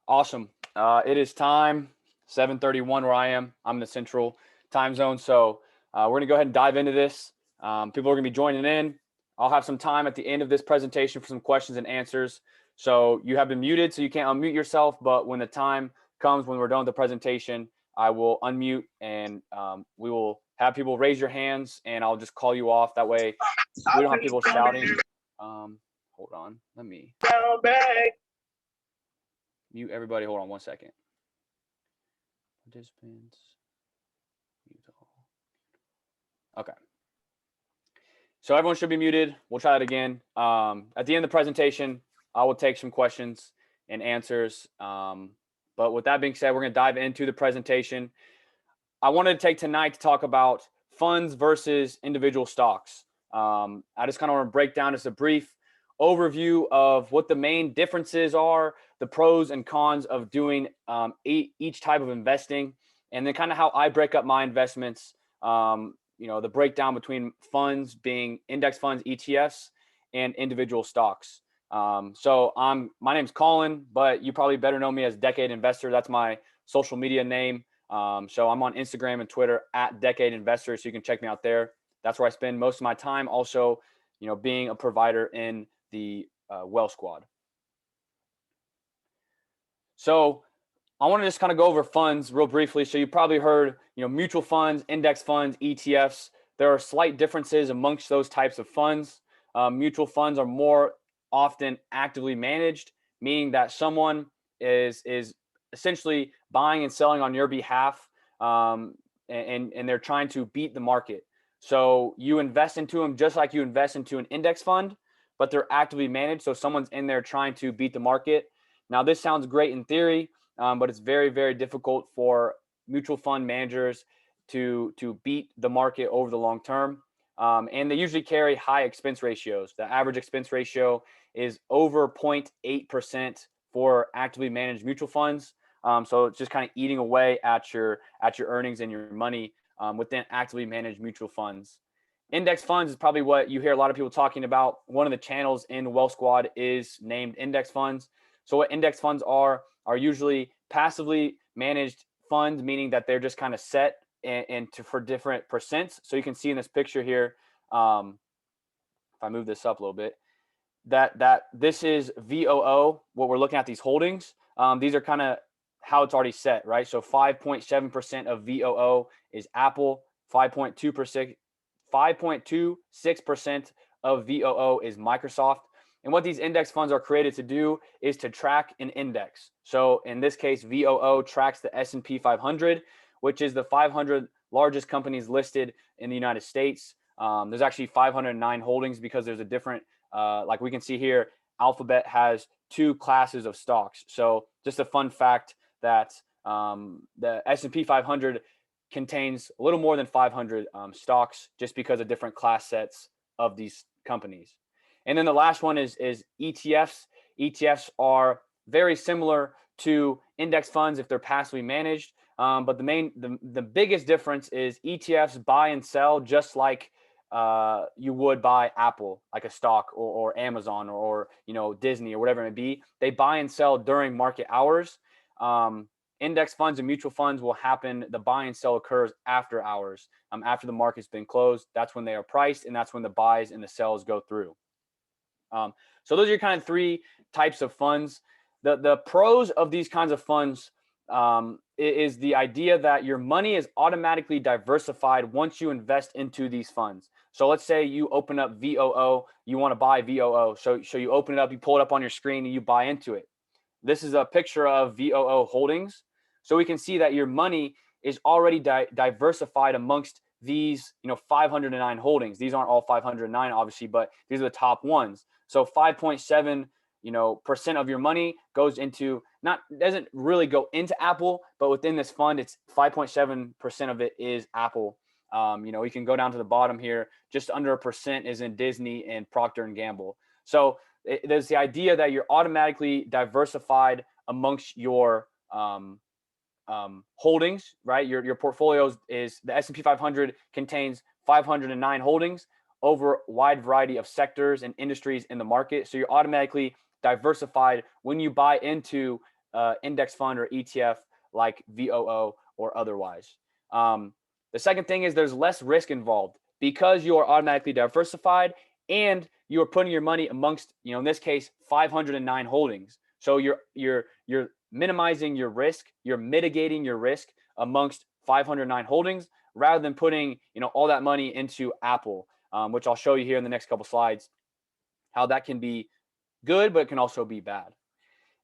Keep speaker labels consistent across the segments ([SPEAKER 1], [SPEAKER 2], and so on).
[SPEAKER 1] Awesome. It is time, 7:31 where I am. I'm in the central time zone. So we're going to go ahead and dive into this. People are going to be joining in. I'll have some time at the end of this presentation for some questions and answers. So you have been muted, so you can't unmute yourself. But when the time comes, when we're done with the presentation, I will unmute and we will have people raise your hands and I'll just call you off. That way we don't have people shouting. Hold on. Let me mute everybody. Hold on one second. Participants. Mute all. Okay. So everyone should be muted. We'll try that again. At the end of the presentation, I will take some questions and answers. But with that being said, we're going to dive into the presentation. I wanted to take tonight to talk about funds versus individual stocks. I just kind of want to break down just a brief overview of what the main differences are, the pros and cons of doing each type of investing, and then kind of how I break up my investments. The breakdown between funds being index funds, ETFs, and individual stocks. My name's Colin, but you probably better know me as Decade Investor. That's my social media name. So I'm on Instagram and Twitter at Decade Investor, so you can check me out there. That's where I spend most of my time. Also, being a provider in the Well Squad. So I want to just kind of go over funds real briefly. So you probably heard, mutual funds, index funds, ETFs. There are slight differences amongst those types of funds. Mutual funds are more often actively managed, meaning that someone is essentially buying and selling on your behalf, and they're trying to beat the market. So you invest into them just like you invest into an index fund, but they're actively managed. So someone's in there trying to beat the market. Now, this sounds great in theory, but it's very, very difficult for mutual fund managers to beat the market over the long term. And they usually carry high expense ratios. The average expense ratio is over 0.8% for actively managed mutual funds. So it's just kind of eating away at your earnings and your money within actively managed mutual funds. Index funds is probably what you hear a lot of people talking about. One of the channels in Well Squad is named index funds. So what index funds are usually passively managed funds, meaning that they're just kind of set for different percents. So you can see in this picture here, if I move this up a little bit, that this is VOO, what we're looking at, these holdings. These are kind of how it's already set, right? So 5.7% of VOO is Apple, 5.26% of VOO is Microsoft. And what these index funds are created to do is to track an index. So in this case, VOO tracks the S&P 500, which is the 500 largest companies listed in the United States. There's actually 509 holdings because there's a different, like we can see here, Alphabet has 2 classes of stocks. So just a fun fact that the S&P 500 contains a little more than 500 stocks just because of different class sets of these companies. And then the last one is ETFs. ETFs are very similar to index funds if they're passively managed. But the biggest difference is ETFs buy and sell just like you would buy Apple, like a stock, or Amazon, or Disney, or whatever it may be. They buy and sell during market hours. Index funds and mutual funds will happen. The buy and sell occurs after hours, after the market's been closed. That's when they are priced, and that's when the buys and the sells go through. So those are your kind of 3 types of funds. The pros of these kinds of funds is the idea that your money is automatically diversified once you invest into these funds. So let's say you open up VOO, you want to buy VOO. So you open it up, you pull it up on your screen, and you buy into it. This is a picture of VOO holdings. So we can see that your money is already diversified amongst these 509 holdings. These aren't all 509, obviously, but these are the top ones. So 5.7% of your money goes into, doesn't really go into Apple, but within this fund, it's 5.7% of it is Apple. We can go down to the bottom here. Just under 1% is in Disney and Procter and Gamble. So there's the idea that you're automatically diversified amongst your holdings, right? Your portfolios is the S&P 500 contains 509 holdings over a wide variety of sectors and industries in the market. So you're automatically diversified when you buy into index fund or ETF like VOO or otherwise. The second thing is there's less risk involved because you are automatically diversified and you are putting your money amongst, in this case, 509 holdings. So you're minimizing your risk, you're mitigating your risk amongst 509 holdings rather than putting, all that money into Apple, which I'll show you here in the next couple slides, how that can be good, but it can also be bad.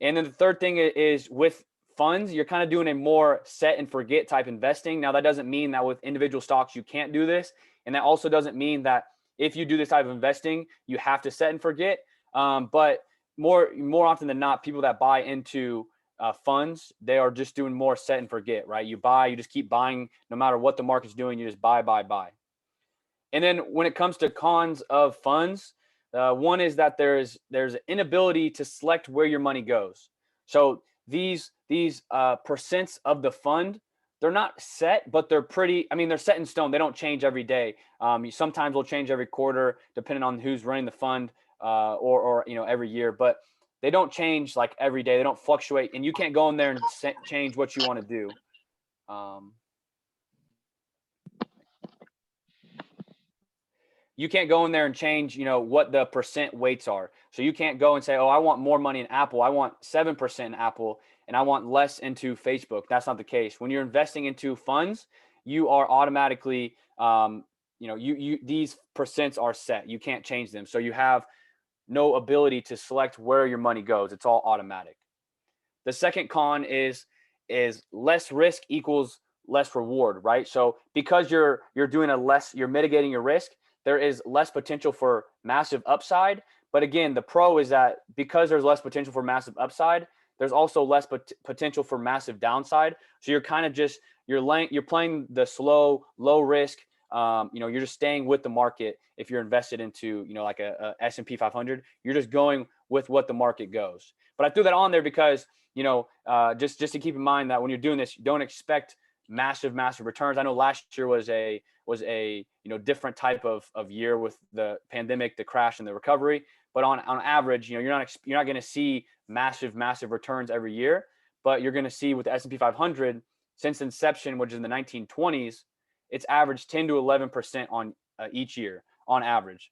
[SPEAKER 1] And then the third thing is with funds, you're kind of doing a more set and forget type investing. Now, that doesn't mean that with individual stocks, you can't do this. And that also doesn't mean that if you do this type of investing, you have to set and forget. But more often than not, people that buy into funds, they are just doing more set and forget, right? You just keep buying no matter what the market's doing. You just buy. And then when it comes to cons of funds, one is that there's an inability to select where your money goes. So these percents of the fund, they're not set, but they're they're set in stone. They don't change every day. Sometimes they'll change every quarter depending on who's running the fund, or every year. But they don't change like every day. They don't fluctuate, and you can't go in there and change what you want to do. You can't go in there and change, what the percent weights are. So you can't go and say, oh, I want more money in Apple. I want 7% in Apple and I want less into Facebook. That's not the case. When you're investing into funds, you are automatically, these percents are set. You can't change them. So you have no ability to select where your money goes. It's all automatic. The second con is less risk equals less reward, right? So because you're mitigating your risk, there is less potential for massive upside. But again, the pro is that because there's less potential for massive upside, there's also less potential for massive downside. So you're kind of just, you're playing the slow, low risk. You're just staying with the market. If you're invested into, like a S&P 500, you're just going with what the market goes. But I threw that on there because, just to keep in mind that when you're doing this, you don't expect massive returns. I know last year was a different type of year with the pandemic, the crash and the recovery. But on average, you're not going to see massive returns every year. But you're going to see with the S&P 500 since inception, which is in the 1920s, it's averaged 10 to 11% on each year on average.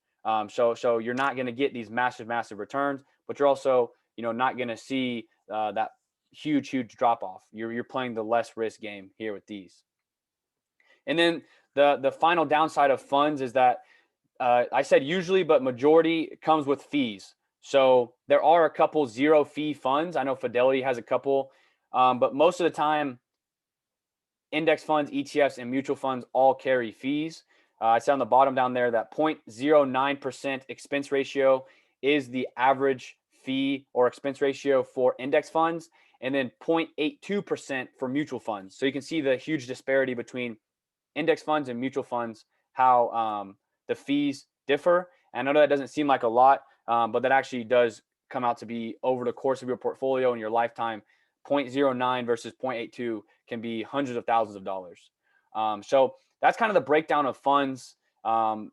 [SPEAKER 1] So you're not going to get these massive returns, but you're also not going to see that huge drop off. You're playing the less risk game here with these. And then the final downside of funds is that I said usually, but majority comes with fees. So there are a couple zero fee funds. I know Fidelity has a couple, but most of the time, index funds, ETFs, and mutual funds all carry fees. I said on the bottom down there that 0.09% expense ratio is the average fee or expense ratio for index funds, and then 0.82% for mutual funds. So you can see the huge disparity between index funds and mutual funds, how the fees differ. And I know that doesn't seem like a lot, but that actually does come out to be over the course of your portfolio in your lifetime. 0.09 versus 0.82 can be hundreds of thousands of dollars. So that's kind of the breakdown of funds. I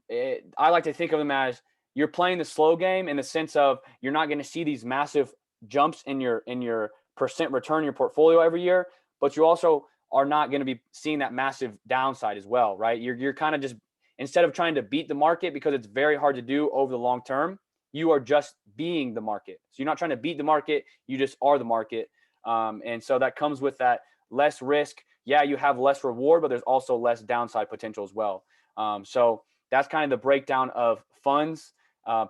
[SPEAKER 1] like to think of them as you're playing the slow game in the sense of you're not going to see these massive jumps in your percent return in your portfolio every year, but you also are not going to be seeing that massive downside as well, right? You're kind of just, instead of trying to beat the market, because it's very hard to do over the long term, you are just being the market. So you're not trying to beat the market, you just are the market. And so that comes with that less risk. Yeah, you have less reward, but there's also less downside potential as well. So that's kind of the breakdown of funds.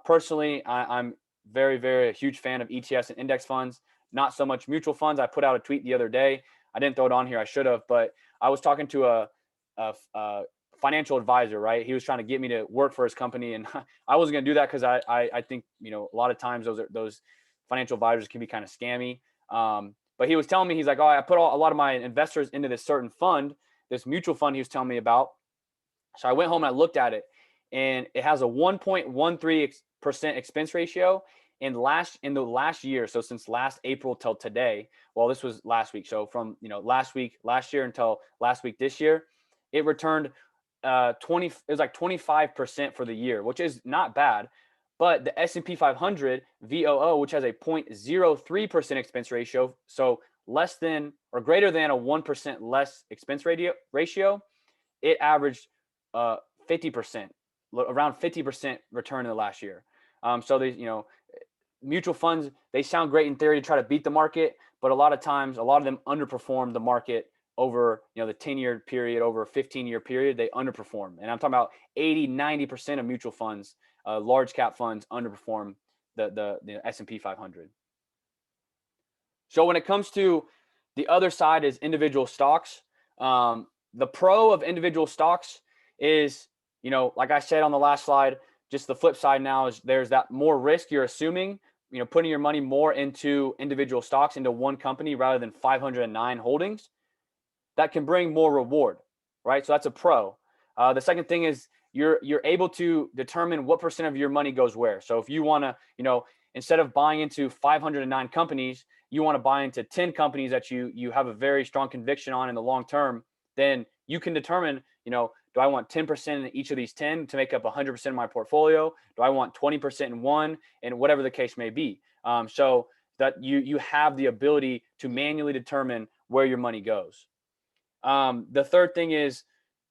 [SPEAKER 1] Personally, I'm very a huge fan of ETFs and index funds, not so much mutual funds. I put out a tweet the other day. I didn't throw it on here. I should have, but I was talking to a financial advisor, right? He was trying to get me to work for his company, and I wasn't going to do that because I think, a lot of times those financial advisors can be kind of scammy. But he was telling me, he's like, oh, I put a lot of my investors into this certain fund, this mutual fund he was telling me about. So I went home and I looked at it, and it has a 1.13% expense ratio. In the last year, so since last April till today, well, this was last week. So from last year until last week this year, it returned it was like 25% for the year, which is not bad. But the S&P 500 VOO, which has a 0.03% expense ratio, so less than or greater than a 1% less expense ratio, it averaged 50%, around 50% return in the last year. So they, mutual funds, they sound great in theory to try to beat the market, but a lot of times, a lot of them underperform the market over, the 10-year period, over a 15-year period, they underperform. And I'm talking about 80-90% of mutual funds, large cap funds, underperform the S&P 500. So when it comes to the other side is individual stocks. The pro of individual stocks is, like I said on the last slide, just the flip side now is there's that more risk you're assuming, putting your money more into individual stocks, into one company rather than 509 holdings. That can bring more reward, right? So that's a pro. The second thing is you're able to determine what percent of your money goes where. So if you want to, instead of buying into 509 companies, you want to buy into 10 companies that you have a very strong conviction on in the long term, then you can determine, do I want 10% in each of these 10 to make up 100% of my portfolio? Do I want 20% in one? And whatever the case may be. So that you have the ability to manually determine where your money goes. The third thing is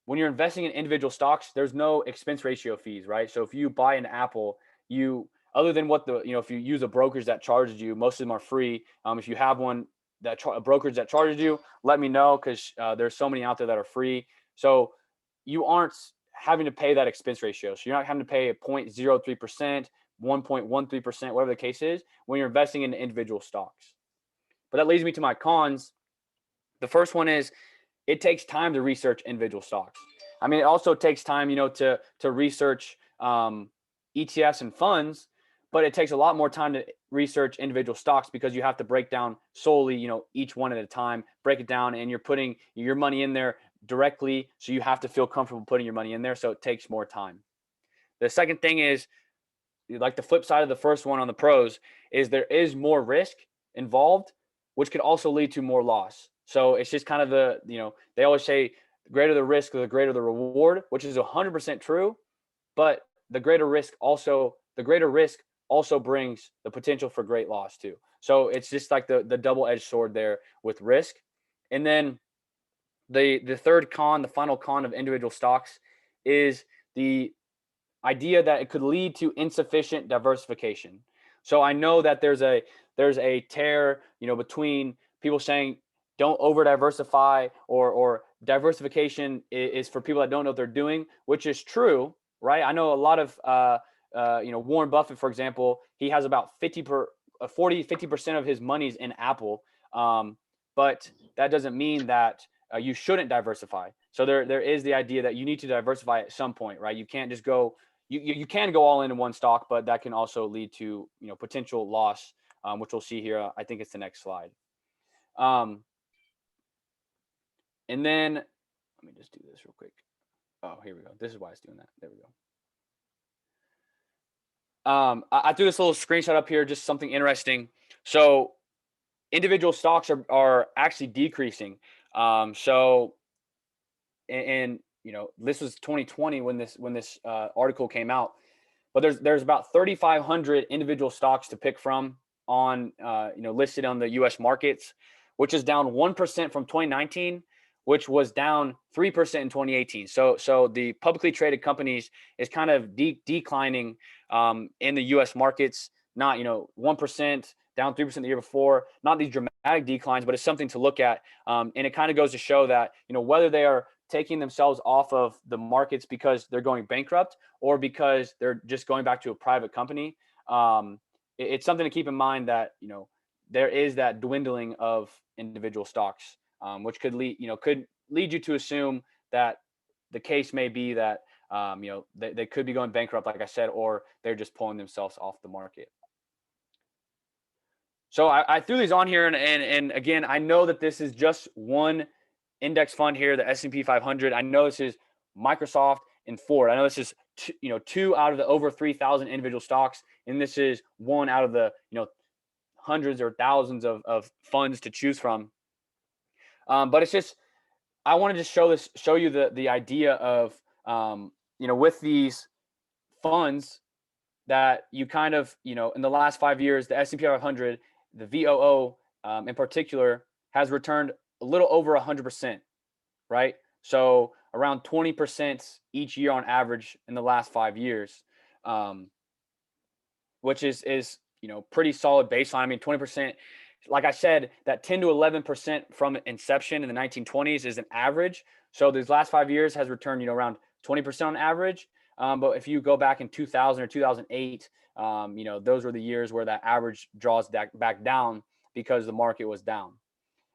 [SPEAKER 1] when you're investing in individual stocks, there's no expense ratio fees, right? So if you buy an Apple, other than what if you use a brokerage that charges you, most of them are free. If you have one a brokerage that charges you, let me know, because there's so many out there that are free. So you aren't having to pay that expense ratio. So you're not having to pay a 0.03%, 1.13%, whatever the case is, when you're investing in individual stocks. But that leads me to my cons. The first one is it takes time to research individual stocks. I mean, it also takes time, to research ETFs and funds, but it takes a lot more time to research individual stocks because you have to break down solely, each one at a time, break it down, and you're putting your money in there directly. So you have to feel comfortable putting your money in there. So it takes more time. The second thing is, like the flip side of the first one on the pros, is there is more risk involved, which could also lead to more loss. So it's just kind of they always say the greater the risk, the greater the reward, which is 100% true. But the greater risk also brings the potential for great loss too. So it's just like the double-edged sword there with risk. And then the third con, the final con of individual stocks, is the idea that it could lead to insufficient diversification. So I know that there's a tear, between people saying don't over diversify, or diversification is for people that don't know what they're doing, which is true, right? I know a lot of Warren Buffett, for example, he has about 50% of his money's in Apple, but that doesn't mean that you shouldn't diversify. So there is the idea that you need to diversify at some point, right? You can't just go. You can go all in one stock, but that can also lead to potential loss, which we'll see here. I think it's the next slide. And then let me just do this real quick. Oh, here we go. This is why it's doing that. There we go. I threw this little screenshot up here, just something interesting. So individual stocks are actually decreasing. So this was 2020 when this article came out, but there's about 3,500 individual stocks to pick from on listed on the U.S. markets, which is down 1% from 2019, which was down 3% in 2018. So the publicly traded companies is kind of declining in the U.S. markets. Not 1%, down 3% the year before. Not these dramatic declines, but it's something to look at. And it kind of goes to show that whether they are taking themselves off of the markets because they're going bankrupt or because they're just going back to a private company, it's something to keep in mind that there is that dwindling of individual stocks, which could lead you to assume that the case may be that they could be going bankrupt, like I said, or they're just pulling themselves off the market. So I threw these on here, and again, I know that this is just one index fund here, the S&P 500. I know this is Microsoft and Ford. I know this is two out of the over 3,000 individual stocks, and this is one out of the hundreds or thousands of funds to choose from. But it's just, I wanted to show you the idea of with these funds, that you kind of, in the last 5 years, the S&P 500, the VOO in particular, has returned a little over 100%, right? So around 20% each year on average in the last 5 years, um, which is pretty solid baseline. I mean, 20%, like I said, that 10 to 11% from inception in the 1920s is an average. So these last 5 years has returned, around 20% on average. But if you go back in 2000 or 2008, those were the years where that average draws back down because the market was down.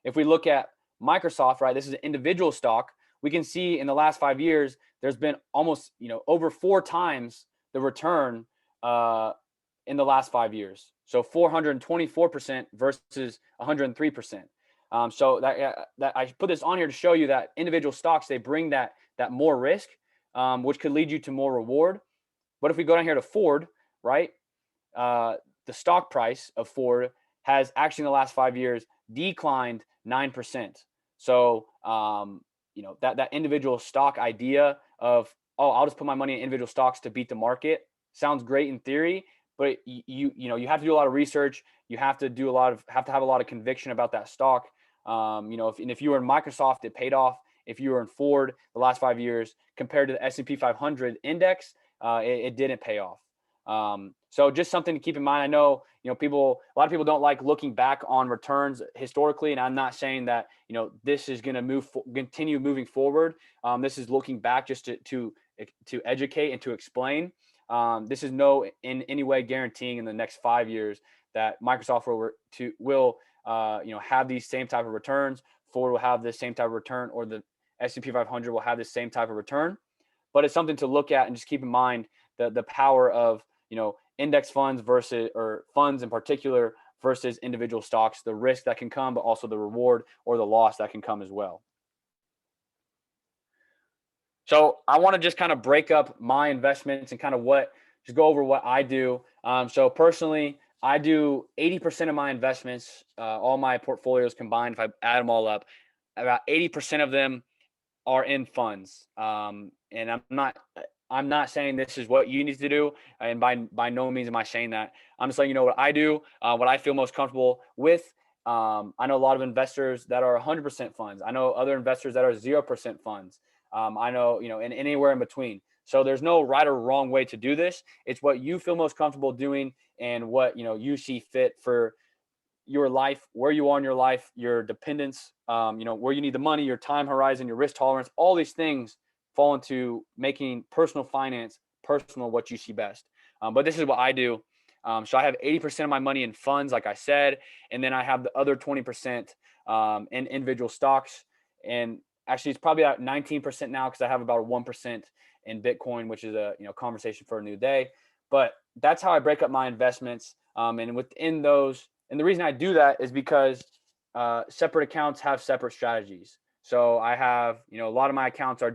[SPEAKER 1] If we look at Microsoft, right, this is an individual stock. We can see in the last 5 years, there's been almost, over 4 times the return in the last 5 years. So 424% versus 103%. So that I put this on here to show you that individual stocks, they bring that more risk, which could lead you to more reward. But if we go down here to Ford, right, the stock price of Ford has actually in the last 5 years declined 9%. So that individual stock idea of, oh, I'll just put my money in individual stocks to beat the market sounds great in theory, but you have to do a lot of research. You have to have a lot of conviction about that stock. If you were in Microsoft, it paid off. If you were in Ford the last 5 years compared to the S&P 500 index, it didn't pay off. So just something to keep in mind. I know, a lot of people don't like looking back on returns historically, and I'm not saying that, this is going to continue moving forward. This is looking back just to educate and to explain. This is in any way guaranteeing in the next 5 years that Microsoft will have these same type of returns. Ford will have this same type of return, or the S&P 500 will have the same type of return. But it's something to look at and just keep in mind the power of, index funds or funds in particular versus individual stocks, the risk that can come, but also the reward or the loss that can come as well. So I want to just kind of break up my investments and kind of just go over what I do. So personally, I do 80% of my investments, all my portfolios combined, if I add them all up, about 80% of them are in funds. And I'm not saying this is what you need to do, and by no means am I saying that. I'm just letting you know what I do, what I feel most comfortable with. I know a lot of investors that are 100% funds. I know other investors that are 0% funds. I know, and anywhere in between. So there's no right or wrong way to do this. It's what you feel most comfortable doing and what, you see fit for your life, where you are in your life, your dependence, where you need the money, your time horizon, your risk tolerance. All these things fall into making personal finance personal, what you see best. But this is what I do. So I have 80% of my money in funds, like I said, and then I have the other 20% in individual stocks. And actually, it's probably about 19% now because I have about 1% in Bitcoin, which is a conversation for a new day. But that's how I break up my investments. And within those, and the reason I do that is because separate accounts have separate strategies. So I have, a lot of my accounts are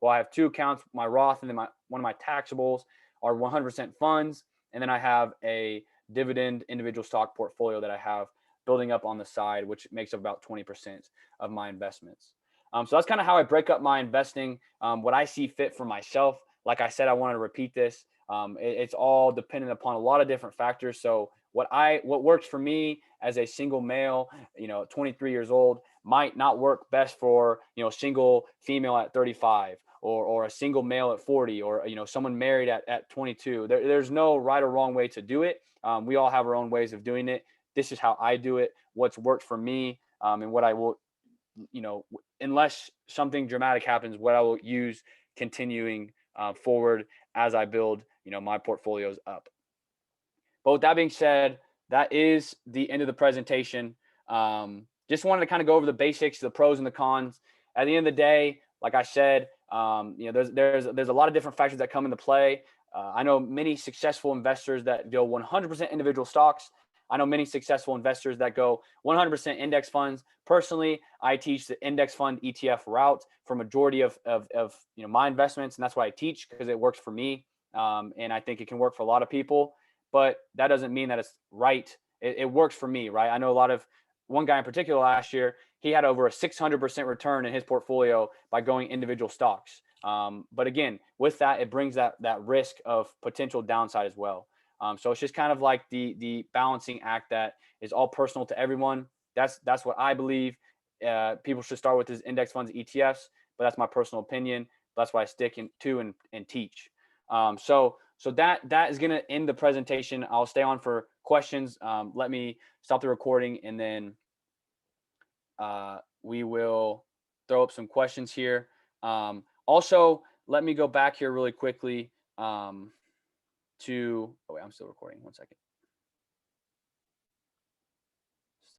[SPEAKER 1] I have 2 accounts, my Roth and then one of my taxables are 100% funds. And then I have a dividend individual stock portfolio that I have building up on the side, which makes up about 20% of my investments. So that's kind of how I break up my investing, what I see fit for myself. Like I said, I wanted to repeat this. It's all dependent upon a lot of different factors. So what works for me as a single male, 23 years old, might not work best for, single female at 35 or a single male at 40 or, someone married at 22. There's no right or wrong way to do it. We all have our own ways of doing it. This is how I do it, what's worked for me, and what I will, unless something dramatic happens, what I will use continuing forward as I build, my portfolios up. But with that being said, that is the end of the presentation. Just wanted to kind of go over the basics, the pros and the cons. At the end of the day, like I said, there's a lot of different factors that come into play. I know many successful investors that go 100% individual stocks. I know many successful investors that go 100% index funds. Personally, I teach the index fund ETF route for majority of my investments, and that's what I teach because it works for me, and I think it can work for a lot of people. But that doesn't mean that it's right. It works for me, right? I know one guy in particular last year, he had over a 600% return in his portfolio by going individual stocks. But again, with that, it brings that risk of potential downside as well. So it's just kind of like the balancing act that is all personal to everyone. That's what I believe. People should start with his index funds, ETFs, but that's my personal opinion. That's why I stick to and teach. So that is gonna end the presentation. I'll stay on for questions. Let me stop the recording, and then we will throw up some questions here. Also, let me go back here really quickly to. Oh wait, I'm still recording. 1 second.